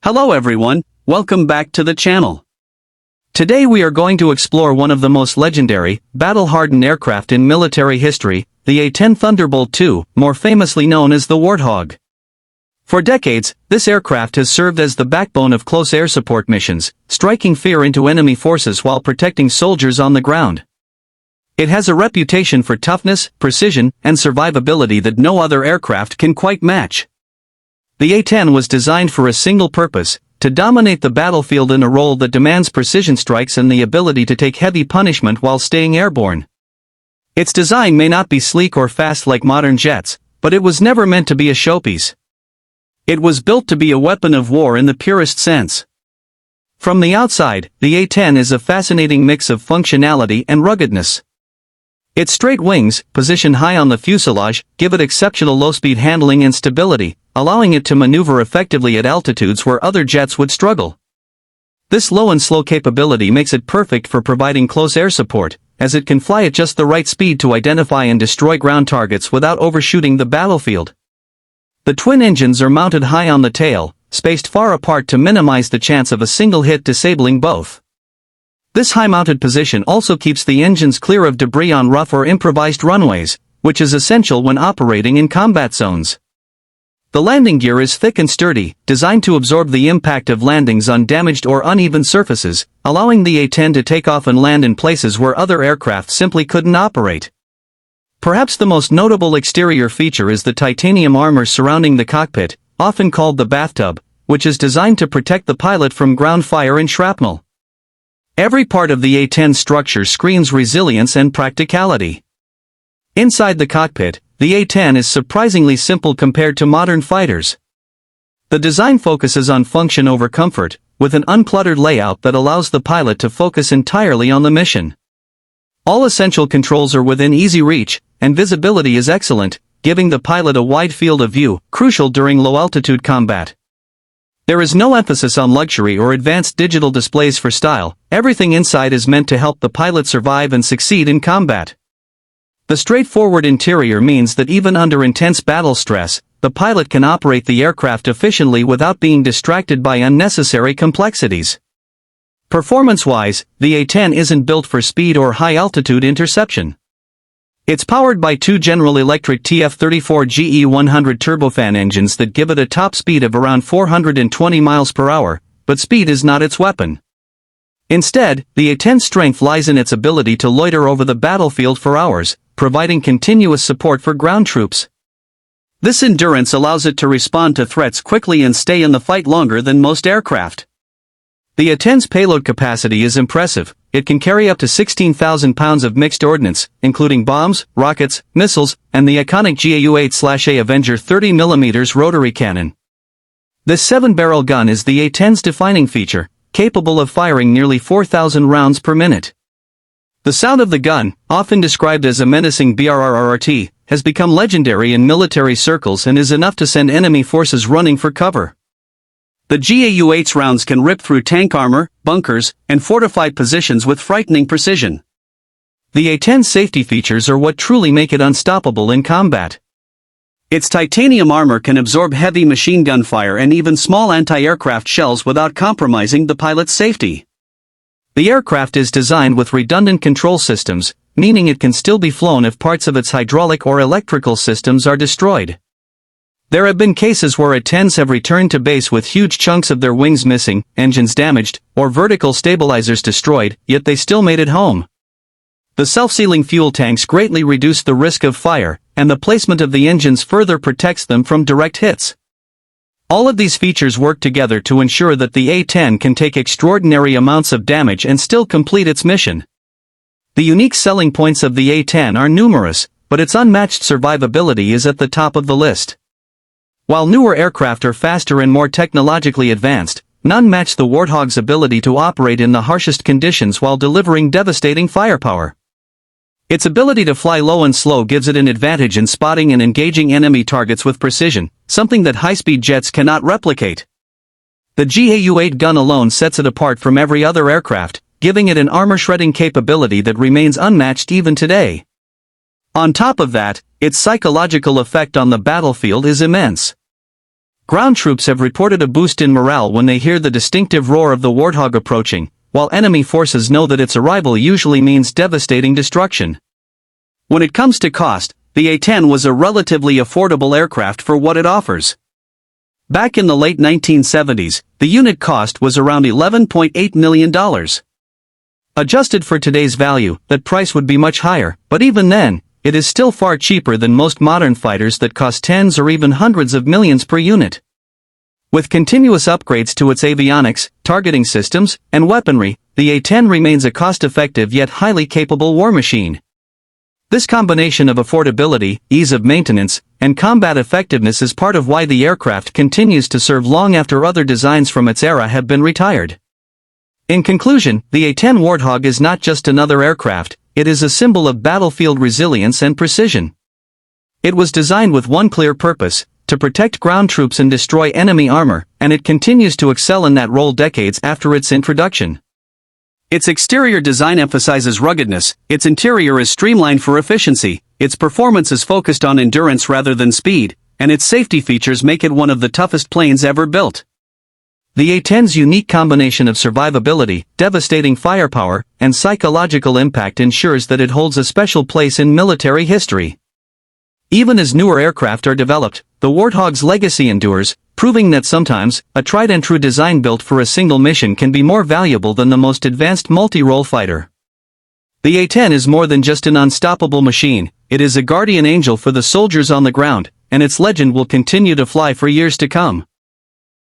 Hello everyone, welcome back to the channel. Today we are going to explore one of the most legendary, battle-hardened aircraft in military history, the A-10 Thunderbolt II, more famously known as the Warthog. For decades, this aircraft has served as the backbone of close air support missions, striking fear into enemy forces while protecting soldiers on the ground. It has a reputation for toughness, precision, and survivability that no other aircraft can quite match. The A-10 was designed for a single purpose, to dominate the battlefield in a role that demands precision strikes and the ability to take heavy punishment while staying airborne. Its design may not be sleek or fast like modern jets, but it was never meant to be a showpiece. It was built to be a weapon of war in the purest sense. From the outside, the A-10 is a fascinating mix of functionality and ruggedness. Its straight wings, positioned high on the fuselage, give it exceptional low-speed handling and stability, allowing it to maneuver effectively at altitudes where other jets would struggle. This low and slow capability makes it perfect for providing close air support, as it can fly at just the right speed to identify and destroy ground targets without overshooting the battlefield. The twin engines are mounted high on the tail, spaced far apart to minimize the chance of a single hit disabling both. This high-mounted position also keeps the engines clear of debris on rough or improvised runways, which is essential when operating in combat zones. The landing gear is thick and sturdy, designed to absorb the impact of landings on damaged or uneven surfaces, allowing the A-10 to take off and land in places where other aircraft simply couldn't operate. Perhaps the most notable exterior feature is the titanium armor surrounding the cockpit, often called the bathtub, which is designed to protect the pilot from ground fire and shrapnel. Every part of the A-10 structure screams resilience and practicality. Inside the cockpit, the A-10 is surprisingly simple compared to modern fighters. The design focuses on function over comfort, with an uncluttered layout that allows the pilot to focus entirely on the mission. All essential controls are within easy reach, and visibility is excellent, giving the pilot a wide field of view, crucial during low-altitude combat. There is no emphasis on luxury or advanced digital displays for style. Everything inside is meant to help the pilot survive and succeed in combat. The straightforward interior means that even under intense battle stress, the pilot can operate the aircraft efficiently without being distracted by unnecessary complexities. Performance-wise, the A-10 isn't built for speed or high-altitude interception. It's powered by two General Electric TF34 GE100 turbofan engines that give it a top speed of around 420 miles per hour, but speed is not its weapon. Instead, the A-10's strength lies in its ability to loiter over the battlefield for hours, providing continuous support for ground troops. This endurance allows it to respond to threats quickly and stay in the fight longer than most aircraft. The A-10's payload capacity is impressive. It can carry up to 16,000 pounds of mixed ordnance, including bombs, rockets, missiles, and the iconic GAU-8/A Avenger 30mm rotary cannon. This 7-barrel gun is the A-10's defining feature, capable of firing nearly 4,000 rounds per minute. The sound of the gun, often described as a menacing brrrt, has become legendary in military circles and is enough to send enemy forces running for cover. The GAU-8's rounds can rip through tank armor, bunkers, and fortified positions with frightening precision. The A-10's safety features are what truly make it unstoppable in combat. Its titanium armor can absorb heavy machine gun fire and even small anti-aircraft shells without compromising the pilot's safety. The aircraft is designed with redundant control systems, meaning it can still be flown if parts of its hydraulic or electrical systems are destroyed. There have been cases where A-10s have returned to base with huge chunks of their wings missing, engines damaged, or vertical stabilizers destroyed, yet they still made it home. The self-sealing fuel tanks greatly reduce the risk of fire, and the placement of the engines further protects them from direct hits. All of these features work together to ensure that the A-10 can take extraordinary amounts of damage and still complete its mission. The unique selling points of the A-10 are numerous, but its unmatched survivability is at the top of the list. While newer aircraft are faster and more technologically advanced, none match the Warthog's ability to operate in the harshest conditions while delivering devastating firepower. Its ability to fly low and slow gives it an advantage in spotting and engaging enemy targets with precision, something that high-speed jets cannot replicate. The GAU-8 gun alone sets it apart from every other aircraft, giving it an armor-shredding capability that remains unmatched even today. On top of that, its psychological effect on the battlefield is immense. Ground troops have reported a boost in morale when they hear the distinctive roar of the Warthog approaching, while enemy forces know that its arrival usually means devastating destruction. When it comes to cost, the A-10 was a relatively affordable aircraft for what it offers. Back in the late 1970s, the unit cost was around $11.8 million. Adjusted for today's value, that price would be much higher, but even then, it is still far cheaper than most modern fighters that cost tens or even hundreds of millions per unit. With continuous upgrades to its avionics, targeting systems, and weaponry, the A-10 remains a cost-effective yet highly capable war machine. This combination of affordability, ease of maintenance, and combat effectiveness is part of why the aircraft continues to serve long after other designs from its era have been retired. In conclusion, the A-10 Warthog is not just another aircraft, it is a symbol of battlefield resilience and precision. It was designed with one clear purpose: to protect ground troops and destroy enemy armor, and it continues to excel in that role decades after its introduction. Its exterior design emphasizes ruggedness, its interior is streamlined for efficiency, its performance is focused on endurance rather than speed, and its safety features make it one of the toughest planes ever built. The A-10's unique combination of survivability, devastating firepower, and psychological impact ensures that it holds a special place in military history. Even as newer aircraft are developed, the Warthog's legacy endures, proving that sometimes, a tried-and-true design built for a single mission can be more valuable than the most advanced multi-role fighter. The A-10 is more than just an unstoppable machine, it is a guardian angel for the soldiers on the ground, and its legend will continue to fly for years to come.